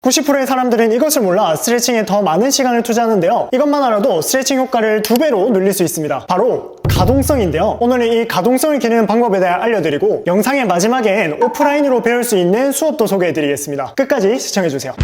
90%의 사람들은 이것을 몰라 스트레칭에 더 많은 시간을 투자하는데요. 이것만 알아도 스트레칭 효과를 2배로 늘릴 수 있습니다. 바로 가동성인데요. 오늘은 이 가동성을 기르는 방법에 대해 알려드리고 영상의 마지막엔 오프라인으로 배울 수 있는 수업도 소개해드리겠습니다. 끝까지 시청해주세요.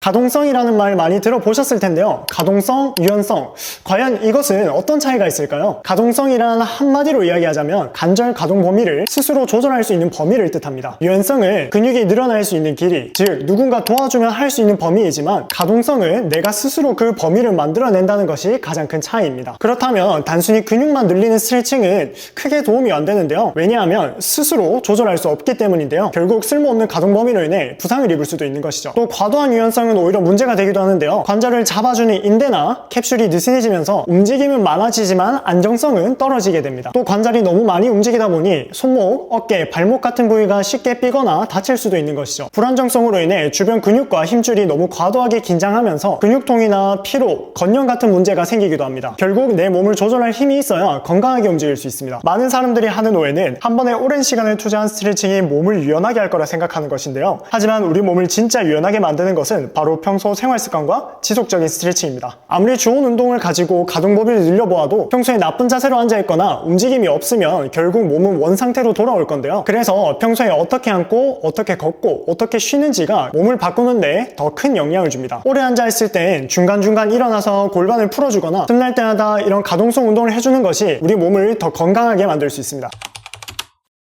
가동성이라는 말 많이 들어보셨을 텐데요. 가동성, 유연성. 과연 이것은 어떤 차이가 있을까요? 가동성이란 한마디로 이야기하자면 관절 가동 범위를 스스로 조절할 수 있는 범위를 뜻합니다. 유연성은 근육이 늘어날 수 있는 길이, 즉 누군가 도와주면 할 수 있는 범위이지만 가동성은 내가 스스로 그 범위를 만들어낸다는 것이 가장 큰 차이입니다. 그렇다면 단순히 근육만 늘리는 스트레칭은 크게 도움이 안 되는데요. 왜냐하면 스스로 조절할 수 없기 때문인데요. 결국 쓸모없는 가동 범위로 인해 부상을 입을 수도 있는 것이죠. 또 과도한 유연성은 오히려 문제가 되기도 하는데요. 관절을 잡아주는 인대나 캡슐이 느슨해지면서 움직임은 많아지지만 안정성은 떨어지게 됩니다. 또 관절이 너무 많이 움직이다 보니 손목, 어깨, 발목 같은 부위가 쉽게 삐거나 다칠 수도 있는 것이죠. 불안정성으로 인해 주변 근육과 힘줄이 너무 과도하게 긴장하면서 근육통이나 피로, 건영 같은 문제가 생기기도 합니다. 결국 내 몸을 조절할 힘이 있어야 건강하게 움직일 수 있습니다. 많은 사람들이 하는 오해는 한 번에 오랜 시간을 투자한 스트레칭이 몸을 유연하게 할 거라 생각하는 것인데요. 하지만 우리 몸을 진짜 유연하게 만드는 것은 바로 평소 생활 습관과 지속적인 스트레칭입니다. 아무리 좋은 운동을 가지고 가동 범위를 늘려보아도 평소에 나쁜 자세로 앉아있거나 움직임이 없으면 결국 몸은 원상태로 돌아올 건데요. 그래서 평소에 어떻게 앉고 어떻게 걷고 어떻게 쉬는지가 몸을 바꾸는데 더 큰 영향을 줍니다. 오래 앉아있을 땐 중간중간 일어나서 골반을 풀어주거나 틈날 때마다 이런 가동성 운동을 해주는 것이 우리 몸을 더 건강하게 만들 수 있습니다.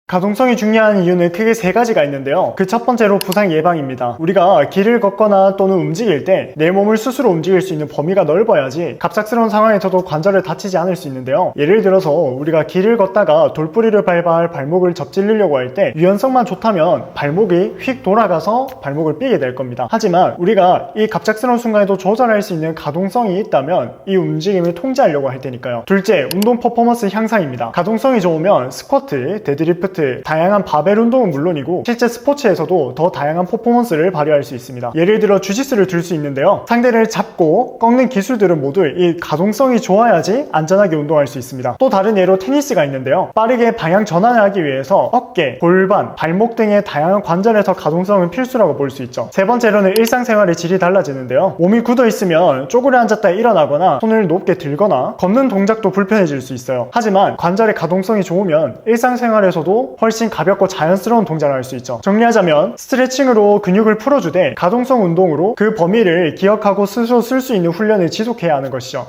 가동성이 중요한 이유는 크게 세 가지가 있는데요. 그 첫 번째로 부상 예방입니다. 우리가 길을 걷거나 또는 움직일 때 내 몸을 스스로 움직일 수 있는 범위가 넓어야지 갑작스러운 상황에서도 관절을 다치지 않을 수 있는데요. 예를 들어서 우리가 길을 걷다가 돌부리를 밟아 발목을 접질리려고 할 때 유연성만 좋다면 발목이 휙 돌아가서 발목을 삐게 될 겁니다. 하지만 우리가 이 갑작스러운 순간에도 조절할 수 있는 가동성이 있다면 이 움직임을 통제하려고 할 테니까요. 둘째, 운동 퍼포먼스 향상입니다. 가동성이 좋으면 스쿼트, 데드리프트, 다양한 바벨 운동은 물론이고 실제 스포츠에서도 더 다양한 퍼포먼스를 발휘할 수 있습니다. 예를 들어 주짓수를 들 수 있는데요. 상대를 잡고 꺾는 기술들은 모두 이 가동성이 좋아야지 안전하게 운동할 수 있습니다. 또 다른 예로 테니스가 있는데요. 빠르게 방향 전환을 하기 위해서 어깨, 골반, 발목 등의 다양한 관절에서 가동성은 필수라고 볼 수 있죠. 세 번째로는 일상생활의 질이 달라지는데요. 몸이 굳어 있으면 쪼그려 앉았다 일어나거나 손을 높게 들거나 걷는 동작도 불편해질 수 있어요. 하지만 관절의 가동성이 좋으면 일상생활에서도 훨씬 가볍고 자연스러운 동작을 할 수 있죠. 정리하자면 스트레칭으로 근육을 풀어주되 가동성 운동으로 그 범위를 기억하고 스스로 쓸 수 있는 훈련을 지속해야 하는 것이죠.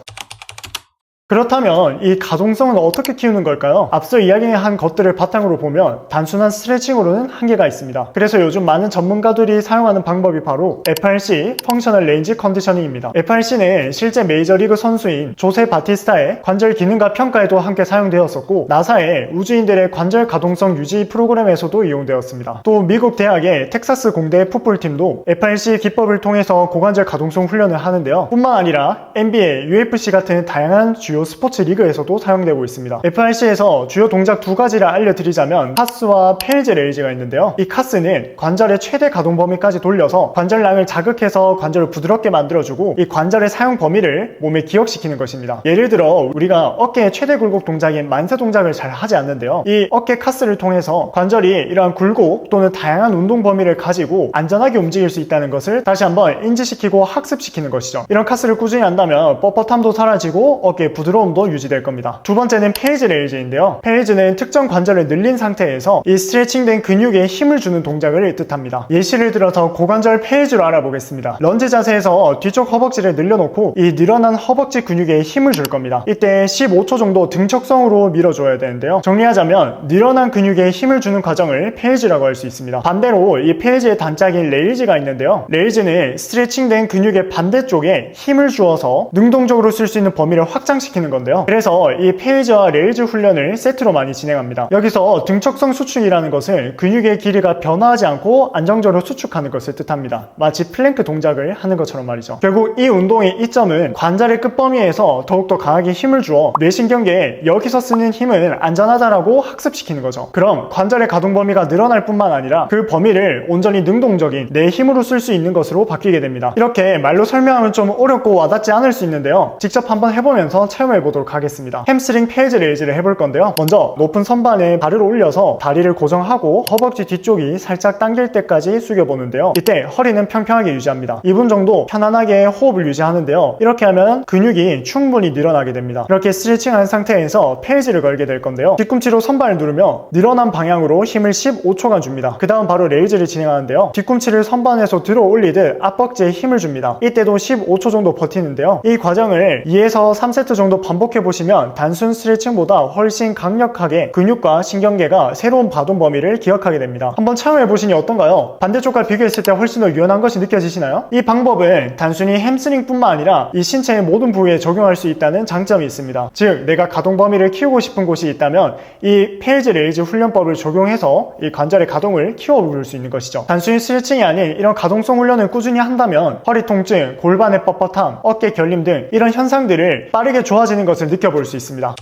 그렇다면 이 가동성은 어떻게 키우는 걸까요? 앞서 이야기한 것들을 바탕으로 보면 단순한 스트레칭으로는 한계가 있습니다. 그래서 요즘 많은 전문가들이 사용하는 방법이 바로 FRC, 펑셔널 레인지 컨디셔닝입니다. FRC는 실제 메이저리그 선수인 조세 바티스타의 관절 기능과 평가에도 함께 사용되었었고 나사의 우주인들의 관절 가동성 유지 프로그램에서도 이용되었습니다. 또 미국 대학의 텍사스 공대 풋볼팀도 FRC 기법을 통해서 고관절 가동성 훈련을 하는데요. 뿐만 아니라 NBA, UFC 같은 다양한 주요 스포츠 리그에서도 사용되고 있습니다. FRC에서 주요 동작 두 가지를 알려드리자면 카스와 페이즈 레이즈가 있는데요. 이 카스는 관절의 최대 가동 범위까지 돌려서 관절량을 자극해서 관절을 부드럽게 만들어주고 이 관절의 사용 범위를 몸에 기억시키는 것입니다. 예를 들어 우리가 어깨의 최대 굴곡 동작인 만세 동작을 잘 하지 않는데요. 이 어깨 카스를 통해서 관절이 이러한 굴곡 또는 다양한 운동 범위를 가지고 안전하게 움직일 수 있다는 것을 다시 한번 인지시키고 학습시키는 것이죠. 이런 카스를 꾸준히 한다면 뻣뻣함도 사라지고 어깨의 부드러움도 유지될 겁니다. 두 번째는 페이즈 레이즈인데요. 페이즈는 특정 관절을 늘린 상태에서 이 스트레칭된 근육에 힘을 주는 동작을 뜻합니다. 예시를 들어서 고관절 페이즈로 알아보겠습니다. 런지 자세에서 뒤쪽 허벅지를 늘려놓고 이 늘어난 허벅지 근육에 힘을 줄 겁니다. 이때 15초 정도 등척성으로 밀어줘야 되는데요. 정리하자면 늘어난 근육에 힘을 주는 과정을 페이즈라고 할 수 있습니다. 반대로 이 페이즈의 단짝인 레이즈가 있는데요. 레이즈는 스트레칭된 근육의 반대쪽에 힘을 주어서 능동적으로 쓸 수 있는 범위를 확장시키는 건데요. 그래서 이 페이즈와 레이즈 훈련을 세트로 많이 진행합니다. 여기서 등척성 수축이라는 것은 근육의 길이가 변화하지 않고 안정적으로 수축하는 것을 뜻합니다. 마치 플랭크 동작을 하는 것처럼 말이죠. 결국 이 운동의 이점은 관절의 끝범위에서 더욱더 강하게 힘을 주어 뇌신경계에 여기서 쓰는 힘은 안전하다라고 학습시키는 거죠. 그럼 관절의 가동 범위가 늘어날 뿐만 아니라 그 범위를 온전히 능동적인 내 힘으로 쓸 수 있는 것으로 바뀌게 됩니다. 이렇게 말로 설명하면 좀 어렵고 와닿지 않을 수 있는데요. 직접 한번 해보면서 체험 체험해 보도록 하겠습니다. 햄스트링 페이지 레이즈를 해볼 건데요. 먼저 높은 선반에 발을 올려서 다리를 고정하고 허벅지 뒤쪽이 살짝 당길 때까지 숙여보는데요. 이때 허리는 평평하게 유지합니다. 2분 정도 편안하게 호흡을 유지하는데요. 이렇게 하면 근육이 충분히 늘어나게 됩니다. 이렇게 스트레칭한 상태에서 페이지를 걸게 될 건데요. 뒤꿈치로 선반을 누르며 늘어난 방향으로 힘을 15초간 줍니다. 그 다음 바로 레이즈를 진행하는데요. 뒤꿈치를 선반에서 들어 올리듯 앞벅지에 힘을 줍니다. 이때도 15초 정도 버티는데요. 이 과정을 2에서 3세트 정도 반복해 보시면 단순 스트레칭보다 훨씬 강력하게 근육과 신경계가 새로운 바동 범위를 기억하게 됩니다. 한번 체험해 보시니 어떤가요? 반대쪽과 비교했을 때 훨씬 더 유연한 것이 느껴지시나요? 이 방법은 단순히 햄스트링뿐만 아니라 이 신체의 모든 부위에 적용할 수 있다는 장점이 있습니다. 즉 내가 가동 범위를 키우고 싶은 곳이 있다면 이 페이지 레이즈 훈련법을 적용해서 이 관절의 가동을 키워볼 수 있는 것이죠. 단순히 스트레칭이 아닌 이런 가동성 훈련을 꾸준히 한다면 허리 통증, 골반의 뻣뻣함, 어깨 결림 등 이런 현상들을 빠르게 좋아지는 것을 느껴볼 수 있습니다.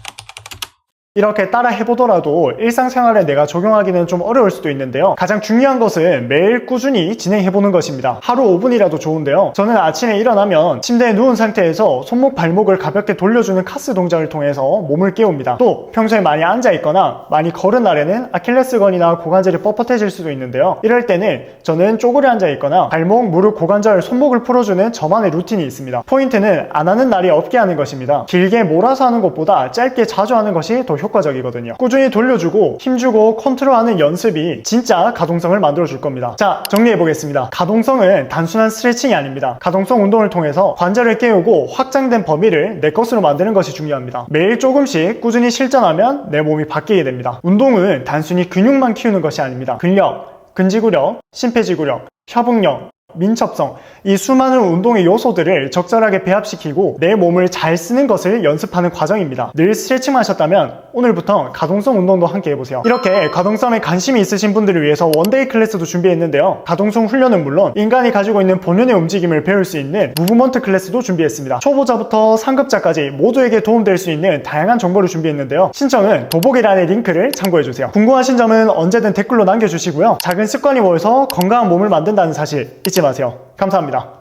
이렇게 따라 해보더라도 일상생활에 내가 적용하기는 좀 어려울 수도 있는데요. 가장 중요한 것은 매일 꾸준히 진행해보는 것입니다. 하루 5분이라도 좋은데요. 저는 아침에 일어나면 침대에 누운 상태에서 손목 발목을 가볍게 돌려주는 카스 동작을 통해서 몸을 깨웁니다. 또 평소에 많이 앉아있거나 많이 걸은 날에는 아킬레스건이나 고관절이 뻣뻣해질 수도 있는데요. 이럴 때는 저는 쪼그려 앉아있거나 발목, 무릎, 고관절, 손목을 풀어주는 저만의 루틴이 있습니다. 포인트는 안 하는 날이 없게 하는 것입니다. 길게 몰아서 하는 것보다 짧게 자주 하는 것이 더 효과적이거든요. 꾸준히 돌려주고 힘주고 컨트롤하는 연습이 진짜 가동성을 만들어줄 겁니다. 자, 정리해보겠습니다. 가동성은 단순한 스트레칭이 아닙니다. 가동성 운동을 통해서 관절을 깨우고 확장된 범위를 내 것으로 만드는 것이 중요합니다. 매일 조금씩 꾸준히 실전하면 내 몸이 바뀌게 됩니다. 운동은 단순히 근육만 키우는 것이 아닙니다. 근력, 근지구력, 심폐지구력, 협응력, 민첩성, 이 수많은 운동의 요소들을 적절하게 배합시키고 내 몸을 잘 쓰는 것을 연습하는 과정입니다. 늘 스트레칭만 하셨다면 오늘부터 가동성 운동도 함께 해보세요. 이렇게 가동성에 관심이 있으신 분들을 위해서 원데이 클래스도 준비했는데요. 가동성 훈련은 물론 인간이 가지고 있는 본연의 움직임을 배울 수 있는 무브먼트 클래스도 준비했습니다. 초보자부터 상급자까지 모두에게 도움될 수 있는 다양한 정보를 준비했는데요. 신청은 더보기란의 링크를 참고해주세요. 궁금하신 점은 언제든 댓글로 남겨주시고요. 작은 습관이 모여서 건강한 몸을 만든다는 사실 잊지 마세요. 감사합니다.